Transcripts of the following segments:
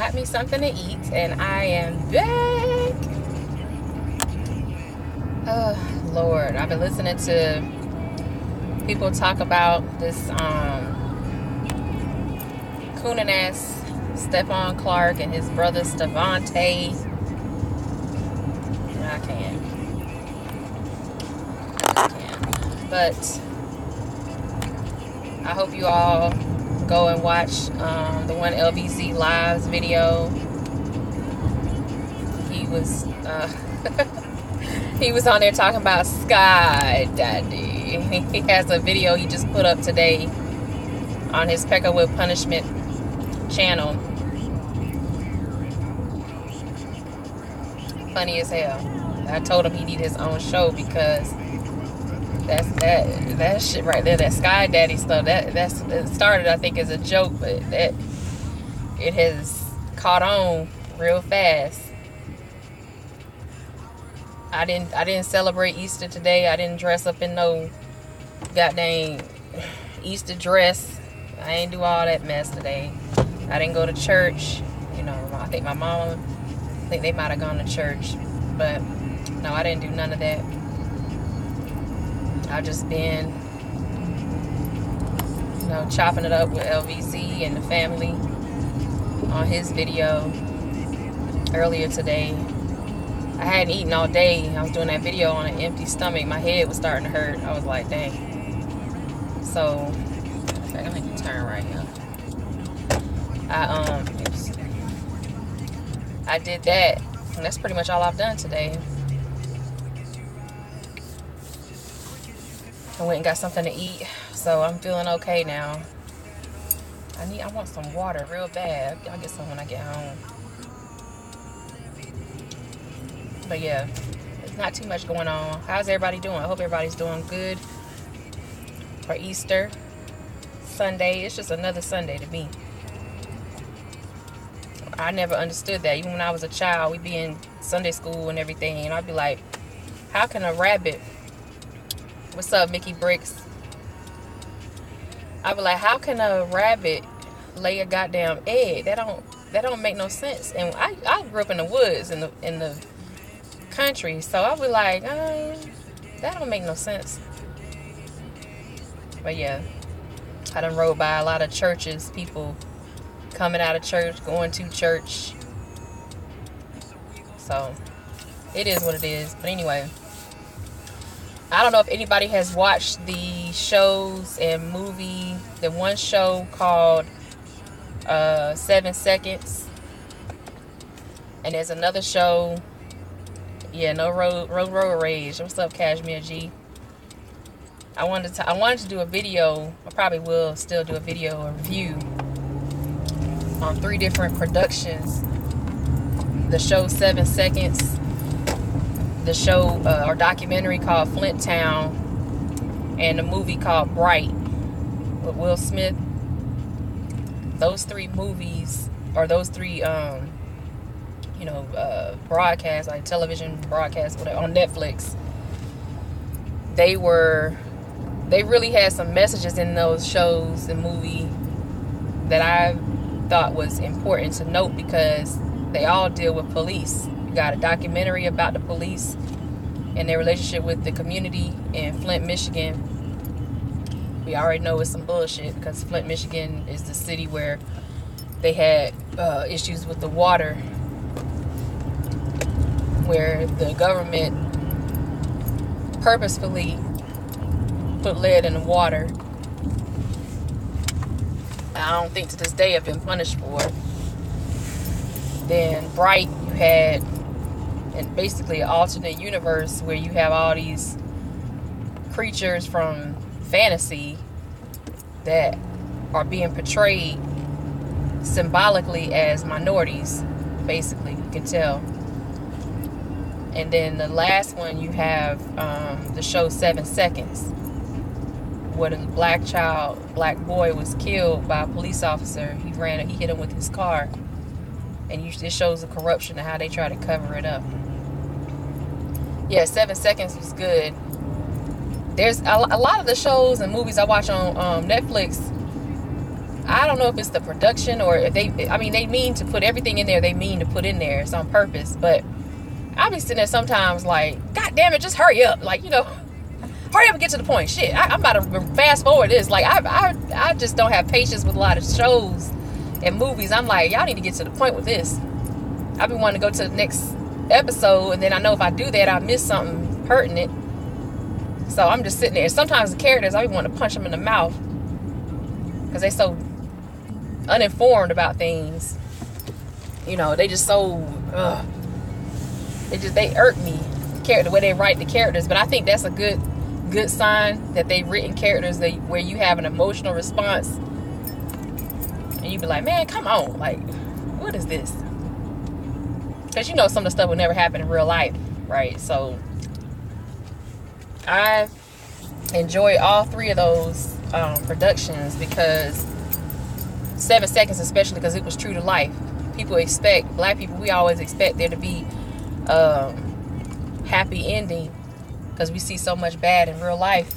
got me something to eat, and I am back. Oh, Lord. I've been listening to people talk about this cooning ass Stephon Clark and his brother Stevante. I can't. But I hope you all go and watch the one LBZ Lives video. He was he was on there talking about Sky Daddy. He has a video he just put up today on his Pecca with Punishment channel. Funny as hell. I told him he needed his own show because that shit right there, that Sky Daddy stuff, it started I think as a joke, but that it has caught on real fast. I didn't celebrate Easter today. I didn't dress up in no goddamn Easter dress. I ain't do all that mess today. I didn't go to church. You know, I think my mom, they might have gone to church, but no, I didn't do none of that. I've just been, you know, chopping it up with LVC and the family on his video earlier today. I hadn't eaten all day. I was doing that video on an empty stomach. My head was starting to hurt. I was like, dang. So, let me turn right here. I did that, and that's pretty much all I've done today. I went and got something to eat, so I'm feeling okay now. I want some water real bad. I'll get some when I get home. But yeah, there's not too much going on. How's everybody doing? I hope everybody's doing good for Easter Sunday. It's just another Sunday to me. I never understood that. Even when I was a child, we'd be in Sunday school and everything, and I'd be like, how can a rabbit... What's up, Mickey Bricks? I be like, how can a rabbit lay a goddamn egg? That don't make no sense. And I grew up in the woods, in the country, so I be like, that don't make no sense. But yeah, I done rode by a lot of churches, people coming out of church, going to church. So it is what it is. But anyway, I don't know if anybody has watched the shows and movie. The one show called 7 Seconds. And there's another show. Yeah, no road rage. What's up, Cashmere G? I wanted to do a video. I probably will still do a video or review on 3 different productions. The show 7 Seconds. The show or documentary called Flint Town, and the movie called Bright with Will Smith. Those 3 movies, or those 3 broadcasts, like television broadcasts, whatever, on Netflix, they really had some messages in those shows and movie that I thought was important to note, because they all deal with police. Got a documentary about the police and their relationship with the community in Flint, Michigan. We already know it's some bullshit, because Flint, Michigan is the city where they had issues with the water, where the government purposefully put lead in the water. I don't think to this day have been punished for it. Then Bright, you had, and basically an alternate universe where you have all these creatures from fantasy that are being portrayed symbolically as minorities, basically, you can tell. And then the last one, you have the show 7 Seconds, where the black boy was killed by a police officer. He hit him with his car. And it shows the corruption and how they try to cover it up. Yeah, 7 Seconds was good. There's a lot of the shows and movies I watch on Netflix. I don't know if it's the production or if they mean to put everything in there they mean to put in there. It's on purpose. But I be sitting there sometimes like, God damn it, just hurry up. Like, hurry up and get to the point. Shit, I'm about to fast forward this. Like, I just don't have patience with a lot of shows and movies. I'm like, y'all need to get to the point with this. I be wanting to go to the next episode, and then I know if I do that, I miss something pertinent. So I'm just sitting there. Sometimes the characters, I be wanting to punch them in the mouth because they so uninformed about things. They just so they irk me. The way they write the characters, but I think that's a good sign that they've written characters where you have an emotional response, and you be like, man, come on, like, what is this? Because some of the stuff would never happen in real life, right? So I enjoy all three of those productions because 7 Seconds, especially because it was true to life. Black people, we always expect there to be happy ending because we see so much bad in real life.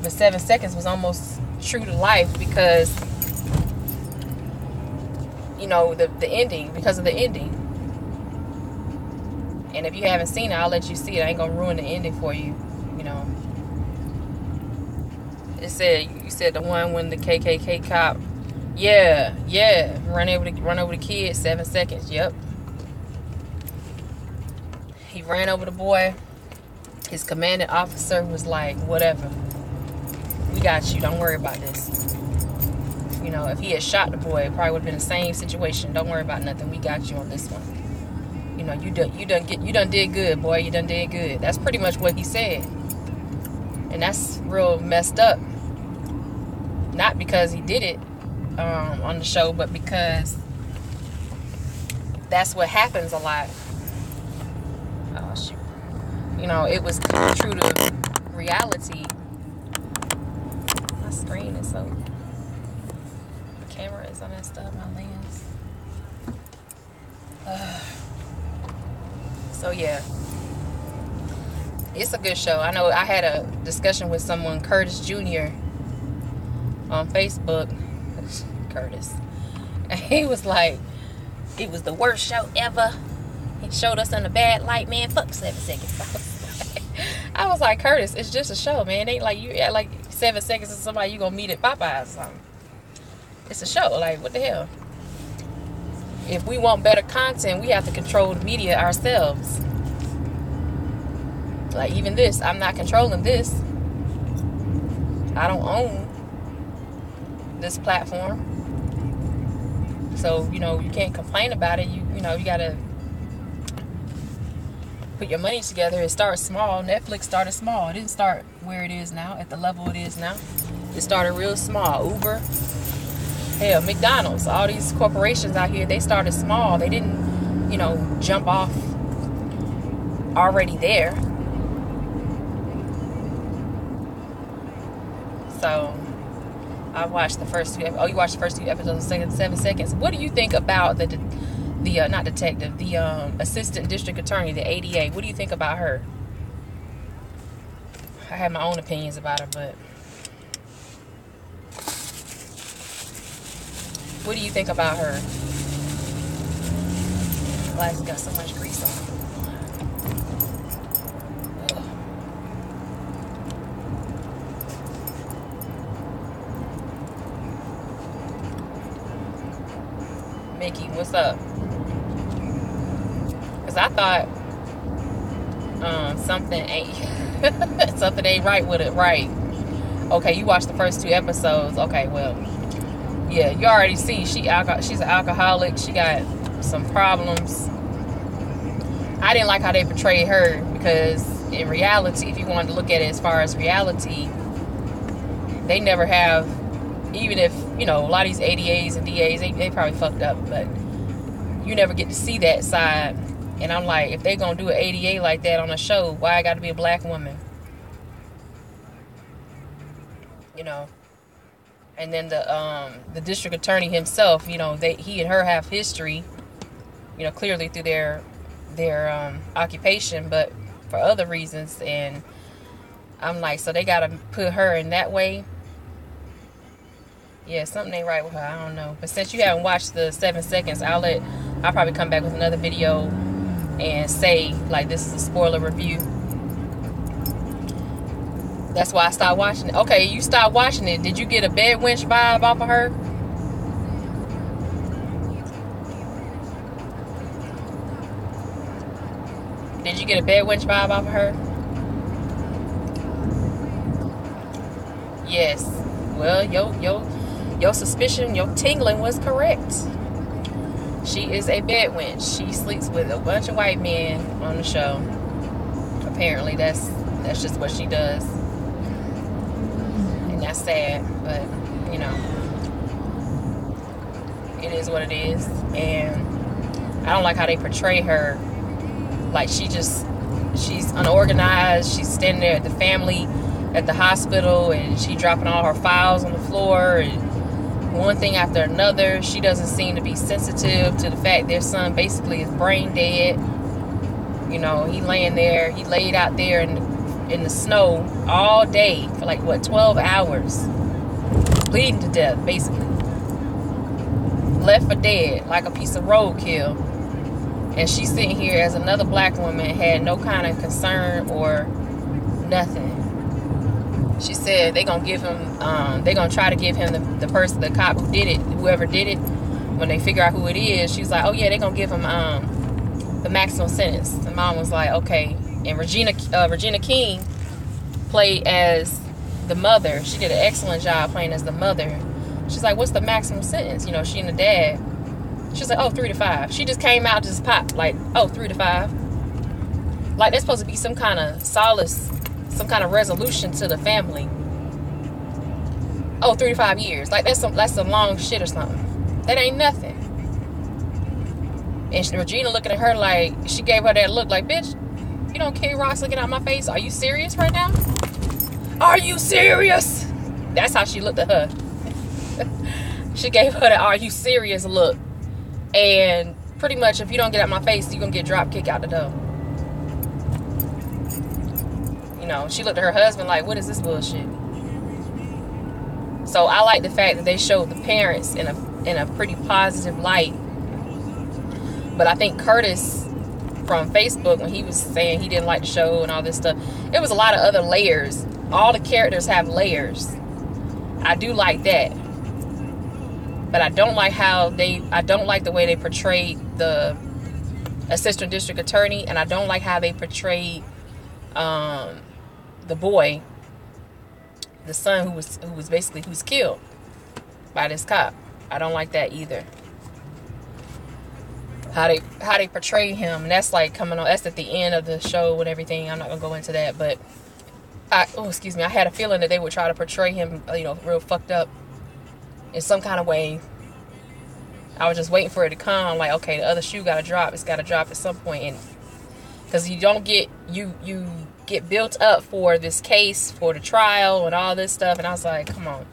But 7 Seconds was almost true to life because the ending, because of the ending. And if you haven't seen it, I'll let you see it. I ain't gonna ruin the ending for you. You said the one when the KKK cop, run over the kid, 7 seconds. Yep. He ran over the boy. His commanding officer was like, whatever. We got you. Don't worry about this. If he had shot the boy, it probably would have been the same situation. Don't worry about nothing. We got you on this one. You done did good, boy. You done did good. That's pretty much what he said. And that's real messed up. Not because he did it on the show, but because that's what happens a lot. Oh, shoot. It was true to reality. My screen is so... The camera is on that stuff, my lens. So, yeah. It's a good show. I know I had a discussion with someone, Curtis Jr., on Facebook. Curtis. And he was like, it was the worst show ever. He showed us in a bad light, man. Fuck 7 seconds. I was like, Curtis, it's just a show, man. It ain't like you act like 7 seconds is somebody you gonna meet at Popeyes or something. It's a show. Like, what the hell? If we want better content, we have to control the media ourselves. Like, even this, I'm not controlling this. I don't own this platform. So, you can't complain about it. You gotta put your money together. It starts small. Netflix started small. It didn't start where it is now, at the level it is now. It started real small. Uber, hell, McDonald's, all these corporations out here, they started small. They didn't, jump off already there. So, I watched the first two. You watched the first two episodes of 7 seconds. What do you think about the not detective, the assistant district attorney, the ADA? What do you think about her? I have my own opinions about her, but what do you think about her? Glass got so much grease on it. Mickey, what's up? Because I thought something ain't right with it. Right. Okay, you watched the first 2 episodes. Okay, well, yeah, you already see she's an alcoholic. She got some problems. I didn't like how they portrayed her because in reality, if you wanted to look at it as far as reality, they never have, even if, a lot of these ADAs and DAs, they probably fucked up, but you never get to see that side. And I'm like, if they're going to do an ADA like that on a show, why I got to be a black woman? And then the district attorney himself, he and her have history, clearly through their occupation, but for other reasons. And I'm like, so they got to put her in that way. Yeah, something ain't right with her. I don't know. But since you haven't watched the 7 seconds, I'll probably come back with another video and say, like, this is a spoiler review. That's why I stopped watching it. Okay, you stopped watching it. Did you get a bed wench vibe off of her? Did you get a bed wench vibe off of her? Yes. Well, your suspicion, your tingling was correct. She is a bed wench. She sleeps with a bunch of white men on the show. Apparently, that's just what she does. And that's sad, but, you know, it is what it is. And I don't like how they portray her. Like, she's unorganized. She's standing there at the family at the hospital, and she dropping all her files on the floor, and one thing after another. She doesn't seem to be sensitive to the fact their son basically is brain dead. You know, he laid out there in the snow all day for like, what, 12 hours, bleeding to death, basically, left for dead like a piece of roadkill. And she's sitting here as another black woman, had no kind of concern or nothing. She said they're gonna give him, they're gonna try to give him the person, the cop who did it, whoever did it, when they figure out who it is. She's like, oh yeah, they're gonna give him the maximum sentence. The mom was like, okay. And Regina King played as the mother. She did an excellent job playing as the mother. She's like, what's the maximum sentence? You know, she and the dad. She's like, oh, 3 to 5. She just came out, just popped, like, oh, 3 to 5. Like, there's supposed to be some kind of solace, some kind of resolution to the family. Oh, 3 to 5 years. Like, that's some long shit or something. That ain't nothing. And Regina looking at her like, she gave her that look like, bitch, you don't care, Ross, looking at my face. Are you serious right now? Are you serious? That's how she looked at her. She gave her the, are you serious look. And pretty much, if you don't get out my face, you're going to get drop kicked out the door. You know, she looked at her husband like, what is this bullshit? So I like the fact that they showed the parents in a pretty positive light. But I think Curtis from Facebook, when he was saying he didn't like the show and all this stuff, it was a lot of other layers. All the characters have layers. I do like that. But I don't like the way they portrayed the assistant district attorney, and I don't like how they portrayed the boy, the son who was killed by this cop. I don't like that either. How they portray him, and that's like coming on. That's at the end of the show and everything. I'm not gonna go into that, but I had a feeling that they would try to portray him, you know, real fucked up in some kind of way. I was just waiting for it to come. Like, okay, the other shoe got to drop. It's got to drop at some point, and because you get built up for this case, for the trial, and all this stuff. And I was like, come on,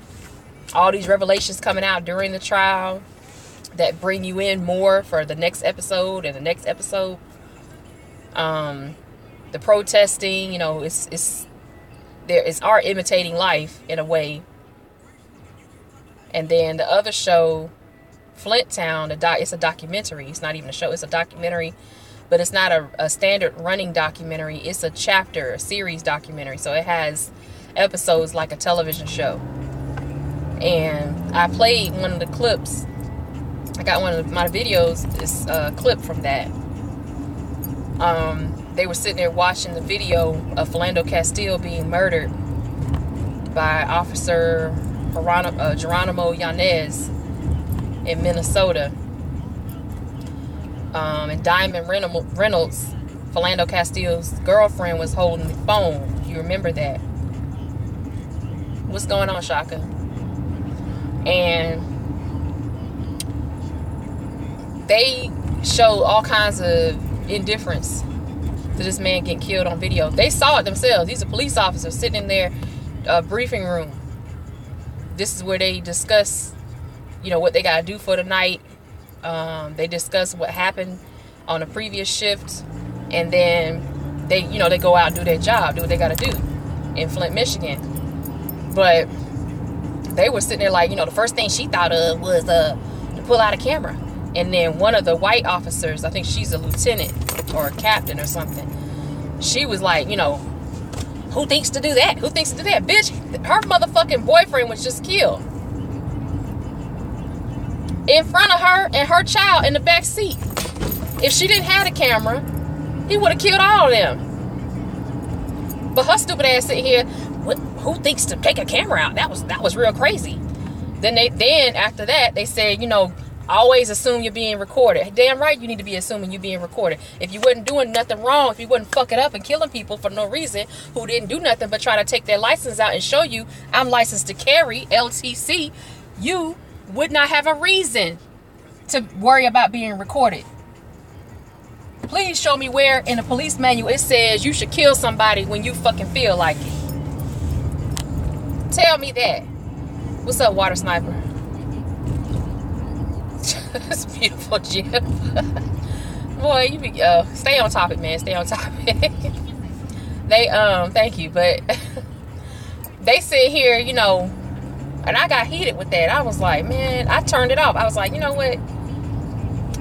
all these revelations coming out during the trial that bring you in more for the next episode and the next episode. The protesting, you know, it's art imitating life in a way. And then the other show, Flint Town, it's a documentary. It's not even a show. It's a documentary, but it's not a standard running documentary. It's a series documentary. So it has episodes like a television show. And I played one of the clips. I got one of my videos, this clip from that. They were sitting there watching the video of Philando Castile being murdered by Officer Geronimo Yanez in Minnesota. And Diamond Reynolds, Philando Castile's girlfriend, was holding the phone. You remember that? What's going on, Shaka? And they show all kinds of indifference to this man getting killed on video. They saw it themselves. These are police officers sitting in their briefing room. This is where they discuss, you know, what they got to do for the night. They discuss what happened on the previous shift, and then they go out and do their job, do what they got to do in Flint, Michigan. But they were sitting there like, you know, the first thing she thought of was to pull out a camera. And then one of the white officers, I think she's a lieutenant or a captain or something, she was like, you know, who thinks to do that? Who thinks to do that? Bitch, her motherfucking boyfriend was just killed in front of her and her child in the back seat. If she didn't have the camera, he would have killed all of them. But her stupid ass sitting here, who thinks to take a camera out? That was real crazy. Then after that, they said, you know, always assume you're being recorded. Damn right you need to be assuming you're being recorded. If you wasn't doing nothing wrong, if you wasn't fucking up and killing people for no reason who didn't do nothing but try to take their license out and show you I'm licensed to carry, LTC, you would not have a reason to worry about being recorded. Please show me where in the police manual it says you should kill somebody when you fucking feel like it. Tell me that. What's up, Water Sniper? It's beautiful, Jim. Boy, you be stay on topic, man. Stay on topic. They thank you, but they sit here, you know, and I got heated with that. I was like, man, I turned it off. I was like, you know what?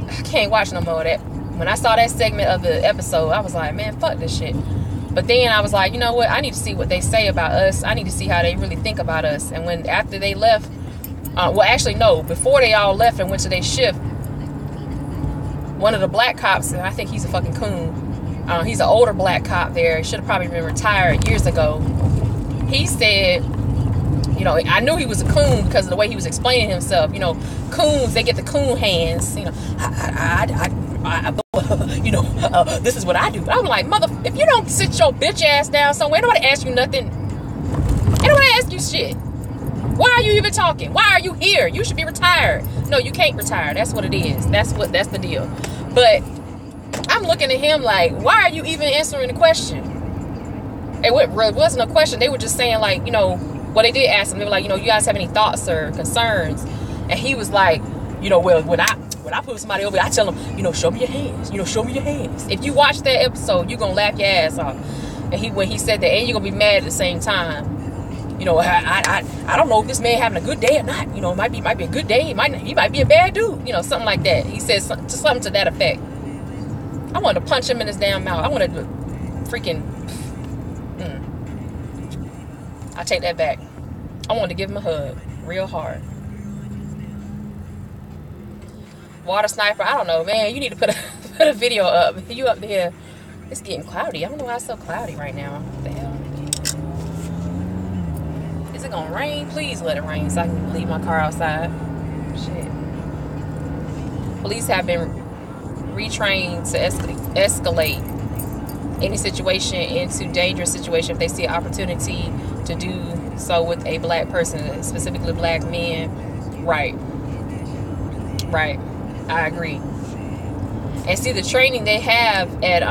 I can't watch no more of that. When I saw that segment of the episode, I was like, man, fuck this shit. But then I was like, you know what? I need to see what they say about us. I need to see how they really think about us. And when after they left, well, actually, no. Before they all left and went to their shift, one of the black cops, and I think he's a fucking coon. He's an older black cop there. He should have probably been retired years ago. He said, you know, I knew he was a coon because of the way he was explaining himself. You know, coons, they get the coon hands. You know, this is what I do. I'm like, mother, if you don't sit your bitch ass down somewhere, nobody ask you nothing. Ain't nobody ask you shit. Why are you even talking? Why are you here? You should be retired. No, you can't retire. That's what it is. That's the deal. But I'm looking at him like, why are you even answering the question? It wasn't a question. They were just saying, like, you know, well, they did ask him. They were like, you know, you guys have any thoughts or concerns? And he was like, you know, well, when I put somebody over, I tell them, you know, show me your hands. You know, show me your hands. If you watch that episode, you're gonna laugh your ass off. And when he said that, and you're gonna be mad at the same time. You know, I don't know if this man having a good day or not. You know, it might be a good day. He might be a bad dude. You know, something like that. He said something to that effect. I wanted to punch him in his damn mouth. I wanted to freaking. I take that back. I wanted to give him a hug, real hard. Water Sniper, I don't know, man. You need to put a video up. You up there? It's getting cloudy. I don't know why it's so cloudy right now. What the hell? Is it gonna rain? Please let it rain so I can leave my car outside. Shit. Police have been retrained to escalate any situation into dangerous situation if they see an opportunity to do so with a black person, specifically black men. Right. I agree. And see, the training they have at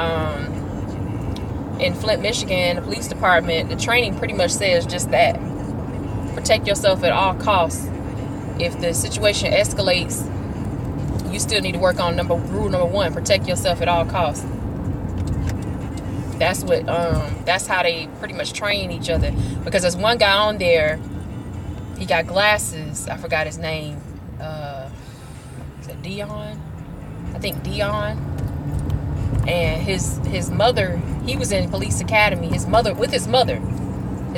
in Flint, Michigan, the police department, the training pretty much says just that. Protect yourself at all costs. If the situation escalates, you still need to work on rule number 1, protect yourself at all costs. That's what that's how they pretty much train each other. Because there's one guy on there, he got glasses, I forgot his name. Is it Dion? I think Dion. And his mother, he was in police academy. His mother. His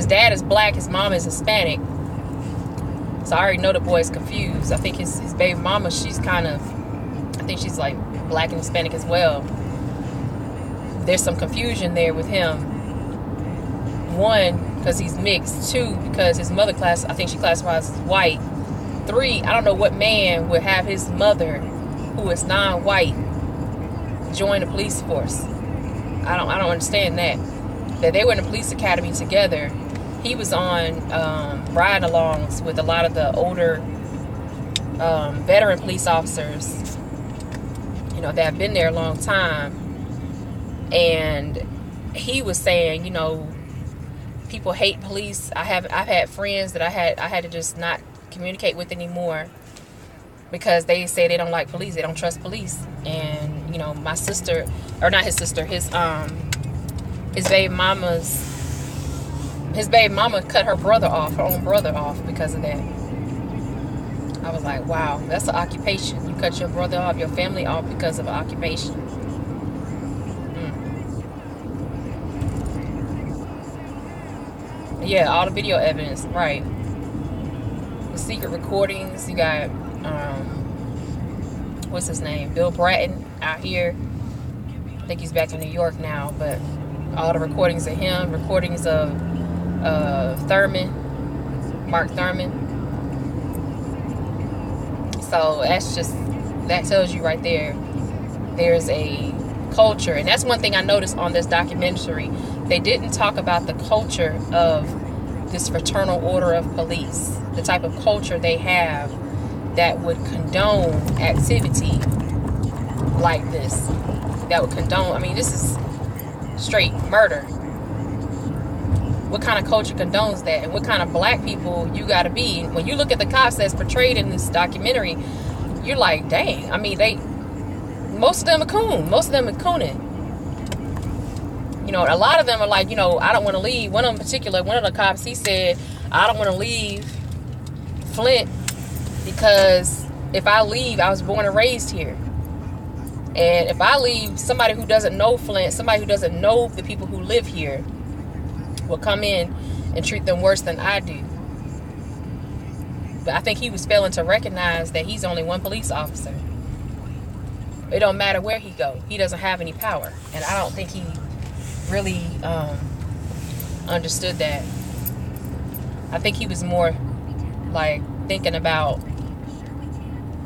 dad is black, his mom is Hispanic. So I already know the boy's confused. I think his baby mama, she's kind of, I think she's like black and Hispanic as well. There's some confusion there with him. 1, because he's mixed. 2, because his mother I think she classifies as white. 3, I don't know what man would have his mother, who is non-white, join the police force. I don't understand that. That they were in the police academy together. He was on ride-alongs with a lot of the older veteran police officers, you know, that have been there a long time. And he was saying, you know, people hate police. I've had friends that I had to just not communicate with anymore because they say they don't like police, they don't trust police. And you know, my sister, or not his sister, his baby mama cut her own brother off because of that. I was like, wow, that's an occupation. You cut your brother off, your family off because of an occupation. Mm. Yeah, all the video evidence, right? The secret recordings. You got what's his name? Bill Bratton out here. I think he's back in New York now, but all the recordings of him, recordings of Thurman, Mark Thurman. So that tells you right there, there's a culture. And that's one thing I noticed on this documentary. They didn't talk about the culture of this fraternal order of police, the type of culture they have that would condone activity like this. That would condone, I mean, this is straight murder. What kind of culture condones that? And what kind of black people you gotta be? When you look at the cops that's portrayed in this documentary, you're like, dang. I mean, most of them are coon. Most of them are cooning. You know, a lot of them are like, you know, I don't want to leave. One of them in particular, one of the cops, he said, I don't want to leave Flint because if I leave, I was born and raised here. And if I leave, somebody who doesn't know Flint, somebody who doesn't know the people who live here, will come in and treat them worse than I do. But I think he was failing to recognize that he's only one police officer. It don't matter where he go. He doesn't have any power. And I don't think he really understood that. I think he was more like thinking about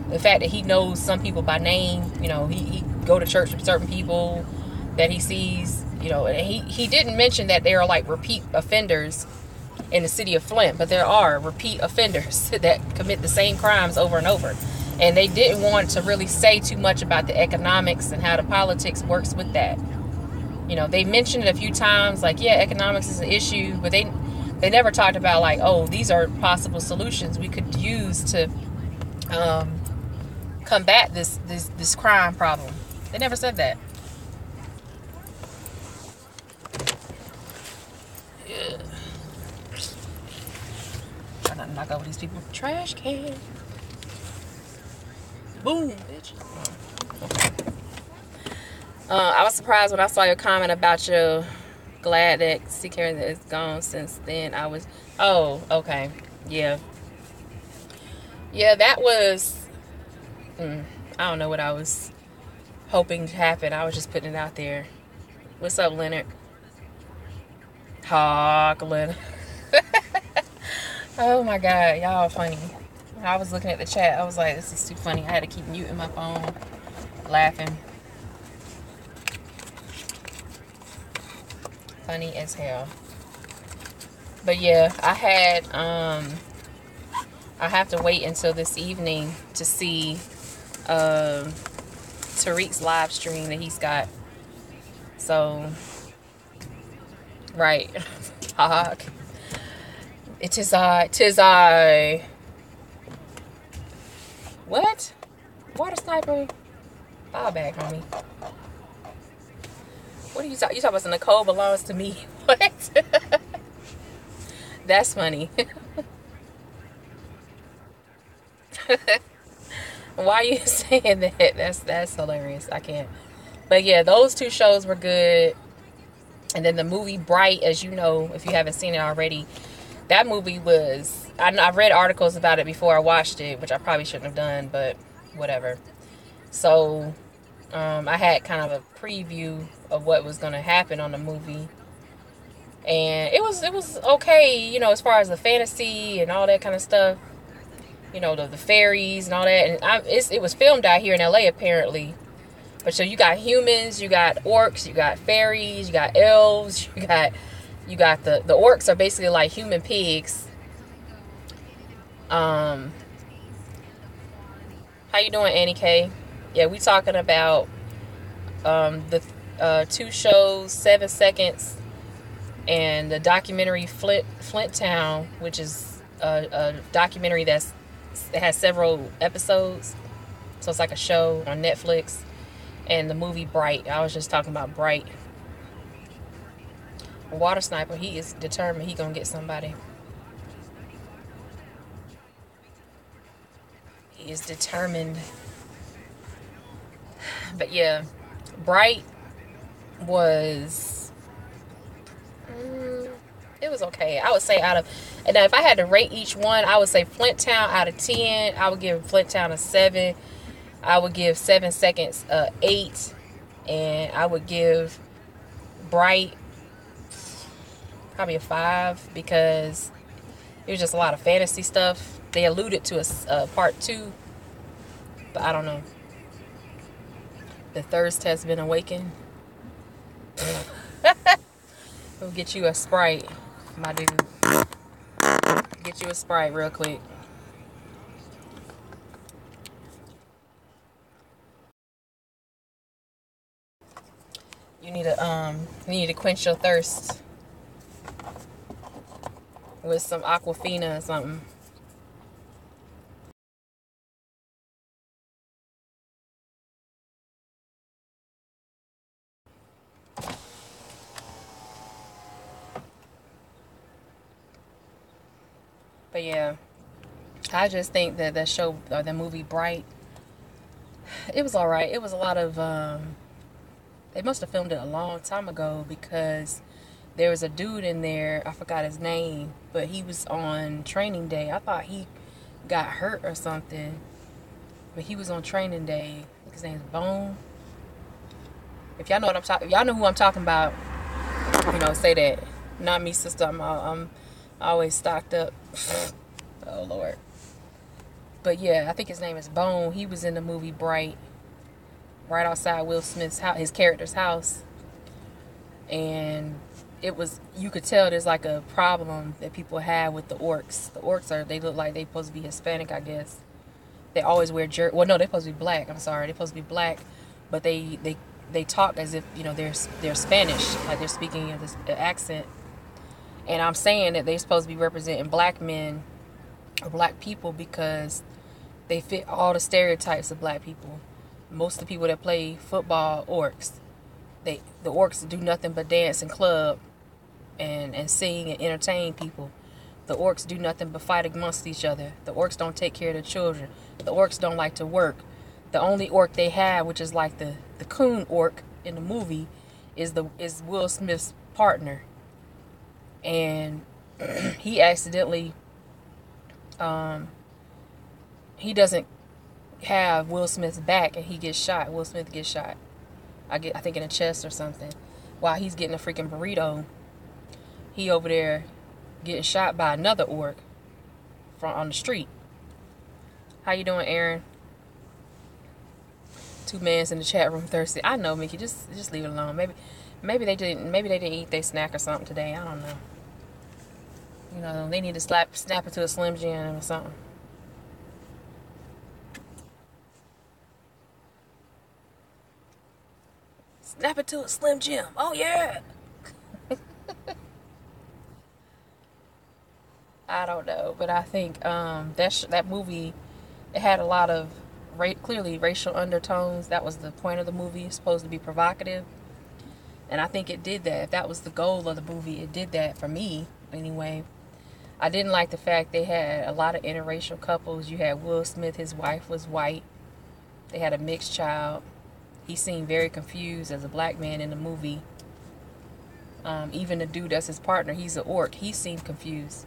the fact that he knows some people by name. You know, he go to church with certain people that he sees. You know, and he didn't mention that there are like repeat offenders in the city of Flint, but there are repeat offenders that commit the same crimes over and over. And they didn't want to really say too much about the economics and how the politics works with that. You know, they mentioned it a few times, like, yeah, economics is an issue, but they never talked about like, oh, these are possible solutions we could use to combat this crime problem. They never said that. Try not to knock over these people. Trash can. Boom, bitch. I was surprised when I saw your comment about your glad that CCARE is gone since then. Oh, okay. Yeah. Yeah, that was, I don't know what I was hoping to happen. I was just putting it out there. What's up, Leonard? Talk, Leonard. Oh my God, y'all are funny. When I was looking at the chat, I was like, this is too funny. I had to keep muting my phone, laughing. Funny as hell. But yeah, I have to wait until this evening to see Tariq's live stream that he's got. So, right. Talk. Tis I. What? Water sniper? Fall back, homie. What are you talking? You talking about Nicole belongs to me? What? That's funny. Why are you saying that? That's hilarious. I can't. But yeah, those two shows were good. And then the movie Bright, as you know, if you haven't seen it already, that movie was, I've read articles about it before I watched it, which I probably shouldn't have done, but whatever. So, I had kind of a preview of what was going to happen on the movie. And it was okay, you know, as far as the fantasy and all that kind of stuff. You know, the fairies and all that. And it was filmed out here in LA, apparently. But so you got humans, you got orcs, you got fairies, you got elves, you got the orcs are basically like human pigs. How you doing, Annie K? Yeah, we talking about the two shows, 7 Seconds, and the documentary Flint Town, which is a documentary that has several episodes. So it's like a show on Netflix. And the movie Bright. I was just talking about Bright. Water sniper, he is determined he gonna get somebody. He is determined. But yeah, Bright was, it was okay. I would say and now if I had to rate each one, I would say Flint Town out of 10. I would give Flint Town a 7. I would give 7 Seconds a 8. And I would give Bright probably a 5 because it was just a lot of fantasy stuff. They alluded to a part 2, but I don't know. The thirst has been awakened. We'll get you a Sprite, my dude. Get you a Sprite real quick. You need to quench your thirst with some Aquafina or something. But yeah, I just think that the show or the movie Bright, it was alright. It was a lot of they must have filmed it a long time ago because there was a dude in there, I forgot his name, but he was on Training Day. I thought he got hurt or something, but he was on Training Day. I think his name's Bone. If y'all know what I'm talking, y'all know who I'm talking about, say that. Not me, sister. I'm always stocked up. Oh Lord. But yeah, I think his name is Bone. He was in the movie Bright, right outside Will Smith's house, his character's house, and you could tell there's like a problem that people have with the orcs. The orcs they look like they supposed to be Hispanic, I guess. They always wear well, no, they're supposed to be black. I'm sorry, they're supposed to be black, but they talk as if they're Spanish, like they're speaking this accent. And I'm saying that they're supposed to be representing black men or black people because they fit all the stereotypes of black people. Most of the people that play football, orcs. The orcs do nothing but dance and club and sing and entertain people. The orcs do nothing but fight amongst each other. The orcs don't take care of their children. The orcs don't like to work. The only orc they have, which is like the coon orc in the movie, is Will Smith's partner. And he accidentally he doesn't have Will Smith's back and he gets shot. Will Smith gets shot. I think in the chest or something. While he's getting a freaking burrito, he over there getting shot by another orc on the street. How you doing, Aaron? 2 mans in the chat room thirsty. I know, Mickey. Just leave it alone. Maybe they didn't eat their snack or something today. I don't know. They need to snap it to a Slim Jim or something. Snap it to a Slim Jim. Oh yeah. I don't know, but I think that movie, it had a lot of clearly racial undertones. That was the point of the movie. It's supposed to be provocative, and I think it did that. If that was the goal of the movie, it did that for me anyway. I didn't like the fact they had a lot of interracial couples. You had Will Smith, his wife was white. They had a mixed child. He seemed very confused as a black man in the movie. Even the dude that's his partner, he's an orc. He seemed confused.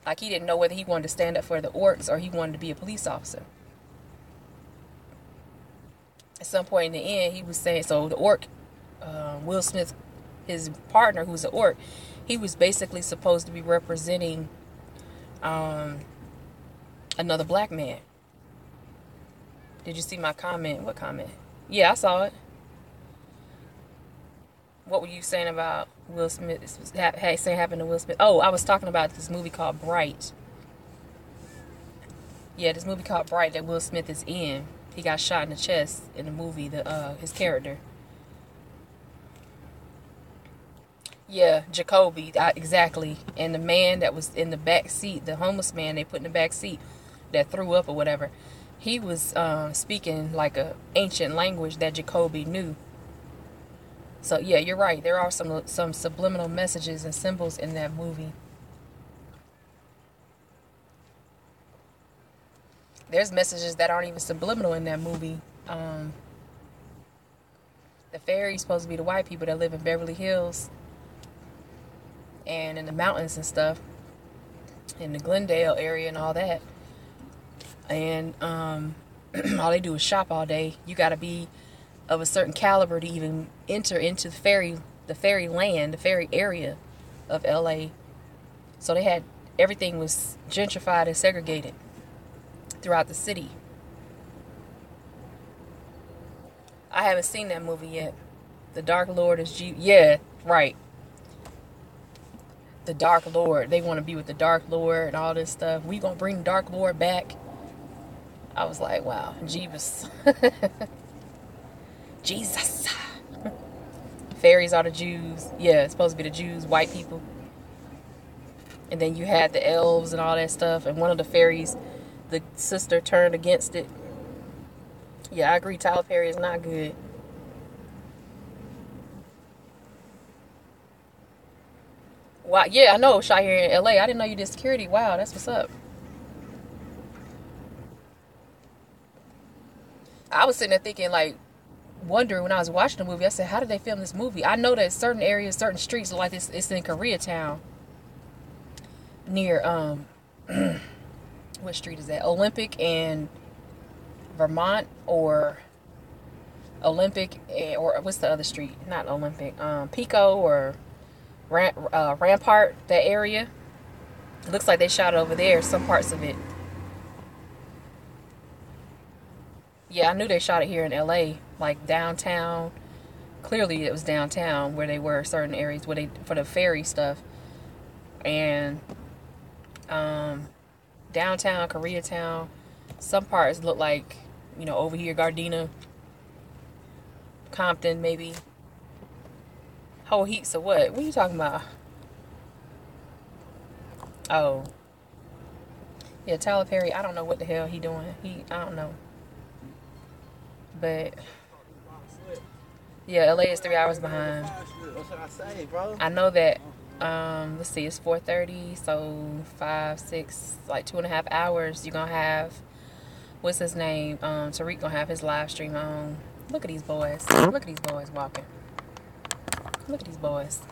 Like he didn't know whether he wanted to stand up for the orcs or he wanted to be a police officer. At some point in the end, he was saying, so the orc, Will Smith, his partner, who's an orc, he was basically supposed to be representing another black man. Did you see my comment? What comment? Yeah, I saw it. What were you saying about Will Smith? Saying happened to Will Smith. Oh, I was talking about this movie called Bright. Yeah, this movie called Bright that Will Smith is in. He got shot in the chest in the movie. His character. Yeah, Jacoby, exactly. And the man that was in the back seat, the homeless man they put in the back seat that threw up or whatever, he was speaking like a ancient language that Jacoby knew. So yeah, you're right. There are some subliminal messages and symbols in that movie. there's messages that aren't even subliminal in that movie. The fairy's supposed to be the white people that live in Beverly Hills and in the mountains and stuff, in the Glendale area and all that. And all they do is shop all day. You got to be of a certain caliber to even enter into the fairy land, the fairy area of LA. So they had, everything was gentrified and segregated throughout the city. I haven't seen that movie yet. The Dark Lord is yeah, right. The Dark Lord. They want to be with the Dark Lord and all this stuff. We gonna bring Dark Lord back. I was like, wow, Jeebus. Jesus. Fairies are the Jews. Yeah, it's supposed to be the Jews, white people. And then you had the elves and all that stuff. And one of the fairies, the sister turned against it. Yeah, I agree. Tyler Perry is not good. Wow. Yeah, I know. Shot here in LA. I didn't know you did security. Wow, that's what's up. I was sitting there thinking, like, wondering when I was watching the movie. I said, how did they film this movie? I know that certain areas, certain streets, like this, it's in Koreatown. Near, what street is that? Olympic and Vermont, or Olympic, or what's the other street? Not Olympic. Pico or Rampart, that area. It looks like they shot it over there, some parts of it. Yeah, I knew they shot it here in LA, like downtown. Clearly it was downtown where they were, certain areas where they, for the ferry stuff. And downtown, Koreatown, some parts look like, you know, over here, Gardena, Compton, maybe. Whole heaps of what? What are you talking about? Oh. Yeah, Tyler Perry, I don't know what the hell he doing. I don't know. But yeah, LA is 3 hours behind. What should I say, bro? I know that, let's see, it's 4:30, so 5, 6, like 2.5 hours. You're gonna have, what's his name? Tariq gonna have his live stream on. Look at these boys. Look at these boys walking. Look at these boys.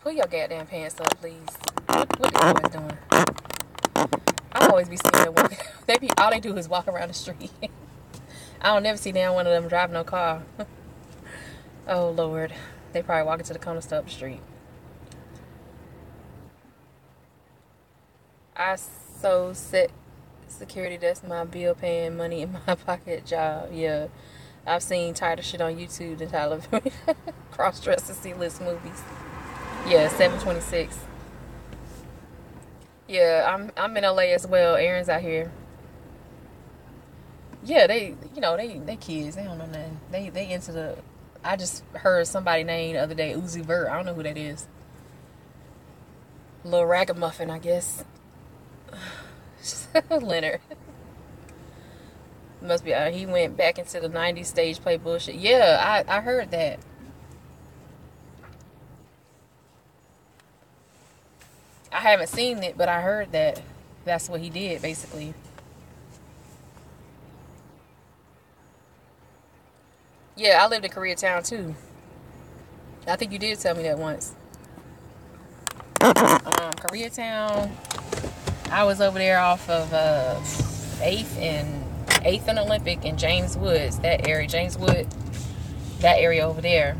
Pull your goddamn pants up, please. What these boys doing? I always be seeing them walking. All they do is walk around the street. I don't never see down one of them driving no car. Oh Lord, they probably walking to the corner store up the street. I so set security. That's my bill paying, money in my pocket job. Yeah, I've seen tighter shit on YouTube than Tyler cross dress to see list movies. Yeah, 726. Yeah, I'm in LA as well. Aaron's out here. Yeah, they kids. They don't know nothing. They into the. I just heard somebody name the other day, Uzi Vert. I don't know who that is. Little ragamuffin, I guess. Leonard. Must be. He went back into the '90s stage play bullshit. Yeah, I heard that. I haven't seen it, but I heard that that's what he did, basically. Yeah, I lived in Koreatown, too. I think you did tell me that once. Koreatown, I was over there off of 8th and Olympic and James Woods, that area. James Wood, that area over there.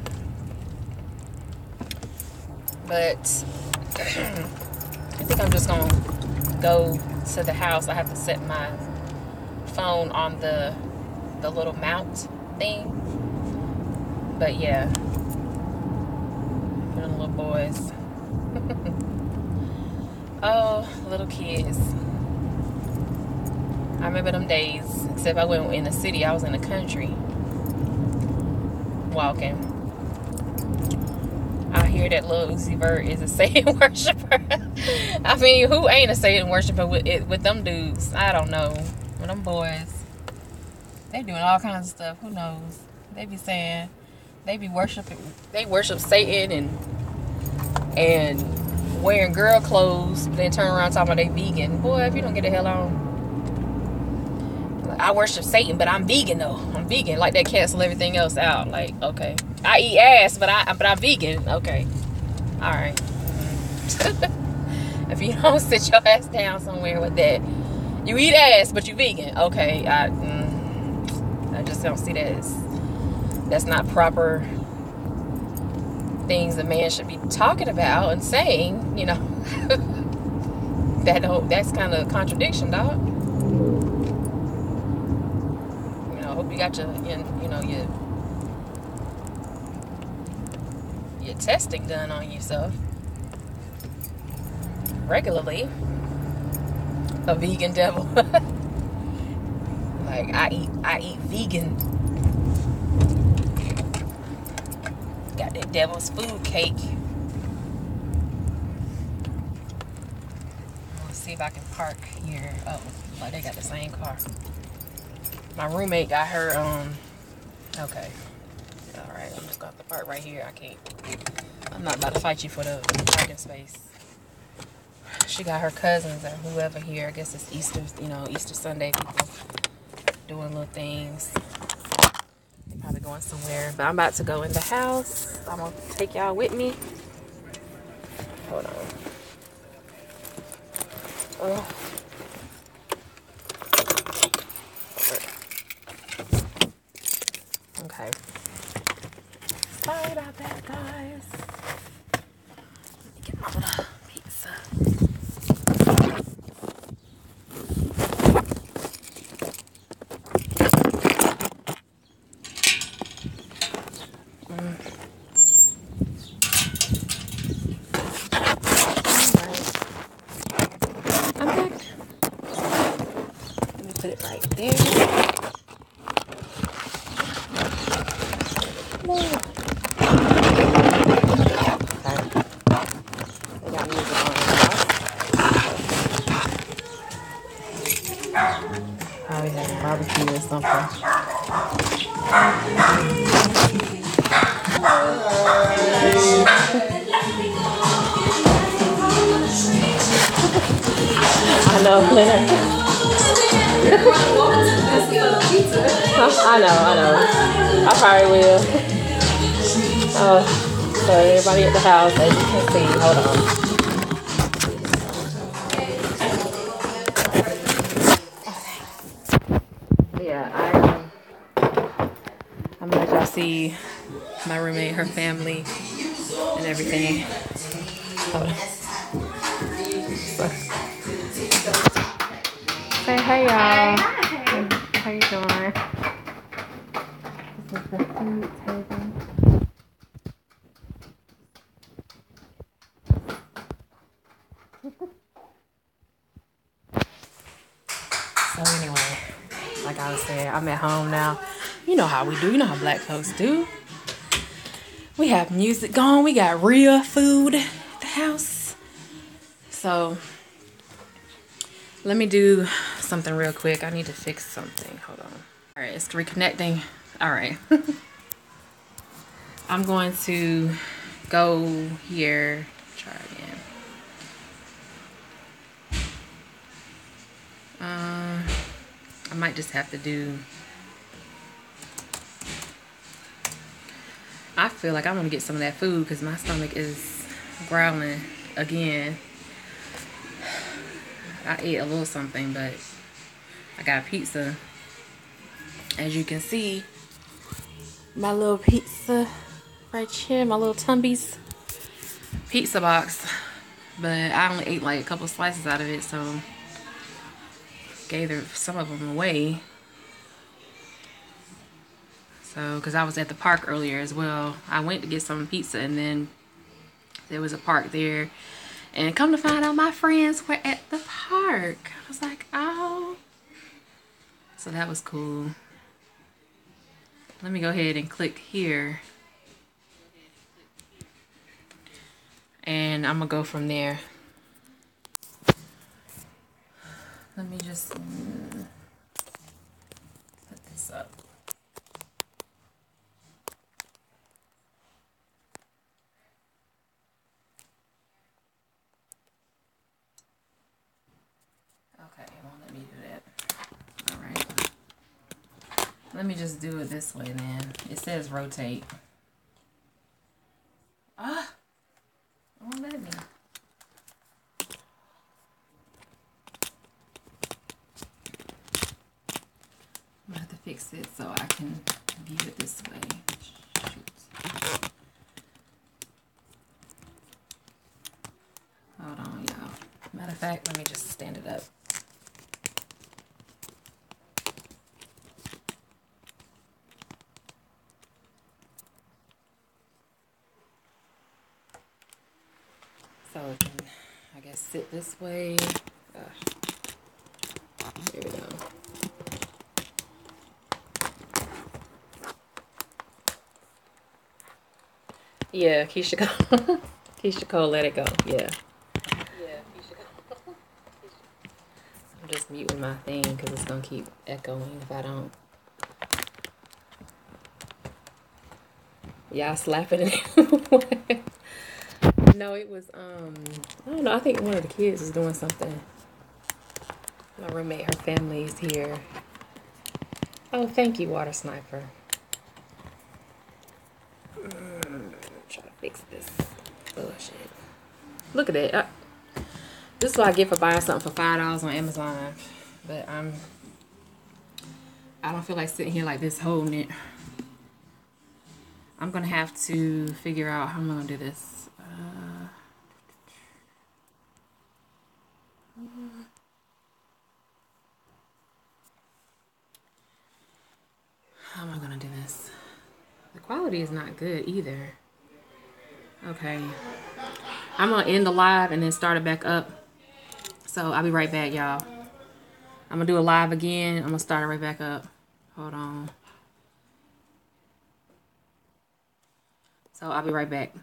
But I think I'm just going to go to the house. I have to set my phone on the little mount thing. But yeah. The little boys. Oh, little kids. I remember them days. Except I wasn't in the city. I was in the country. Walking. I hear that Lil Uzi Vert is a Satan worshiper. I mean, who ain't a Satan worshiper with them dudes? I don't know. With them boys, they doing all kinds of stuff. Who knows? They be saying they be worshiping. They worship Satan and wearing girl clothes, then turn around talking about they vegan. Boy, if you don't get the hell on. I worship Satan, but I'm vegan though. I'm vegan. Like, that cancel everything else out. Like, okay. I eat ass, but I'm vegan. Okay. Alright. If you don't sit your ass down somewhere with that. You eat ass, but you vegan. Okay. I just don't see that as, that's not proper things a man should be talking about and saying, you know. That's kind of a contradiction, dog. You know, I hope you got your testing done on yourself regularly. A vegan devil. Like, I eat vegan. Got that devil's food cake. Let's see if I can park here. Oh, they got the same car. My roommate got her, okay. Alright, I'm just gonna have to park right here. I'm not about to fight you for the parking space. She got her cousins or whoever here. I guess it's Easter, Easter Sunday, people doing little things. They're probably going somewhere. But I'm about to go in the house. I'm gonna take y'all with me. Hold on. Oh. Okay. Sorry about that, guys. Let me get my little pizza. I'm back. Let me put it right there. Probably having barbecue or something. I know, Leonard. I know. I probably will. Oh, so everybody at the house, as you can see, hold on. Yeah, I'm gonna let y'all see my roommate, her family, and everything. Hold on. Say hey, y'all. How you doing? This is the food table. So anyway, like I was saying, I'm at home now. You know how we do. You know how black folks do. We have music going. We got real food at the house. So let me do something real quick. I need to fix something. Hold on. All right, it's reconnecting. All right. I'm going to go here. Try again. I might just have to do. I feel like I want to get some of that food because my stomach is growling again. I ate a little something, but I got pizza. As you can see, my little pizza right here, my little Tumby's pizza box. But I only ate like a couple slices out of it, so gave some of them away. So, because I was at the park earlier as well. I went to get some pizza and then there was a park there. And come to find out my friends were at the park. I was like, oh. So that was cool. Let me go ahead and click here. And I'm going to go from there. Let me just put this up. Let me just do it this way then. It says rotate. Ah! Don't let me. I'm gonna have to fix it so I can view it this way. Shoot. Hold on, y'all. Matter of fact, let me just stand it up. So it can, I guess, sit this way. Here we go. Yeah, Keisha Cole. Keisha Cole, let it go. Yeah. Yeah, Keisha Cole. I'm just muting my thing because it's going to keep echoing if I don't. Y'all slapping it. No, it was, I don't know. I think one of the kids is doing something. My roommate, her family is here. Oh, thank you, Water Sniper. Try to fix this bullshit. Look at it. This is what I get for buying something for $5 on Amazon. But I don't feel like sitting here like this holding it. I'm gonna have to figure out how I'm gonna do this. How am I gonna do this? The quality is not good either. Okay. I'm gonna end the live and then start it back up. So I'll be right back, y'all. I'm gonna do a live again. I'm gonna start it right back up. Hold on. So I'll be right back.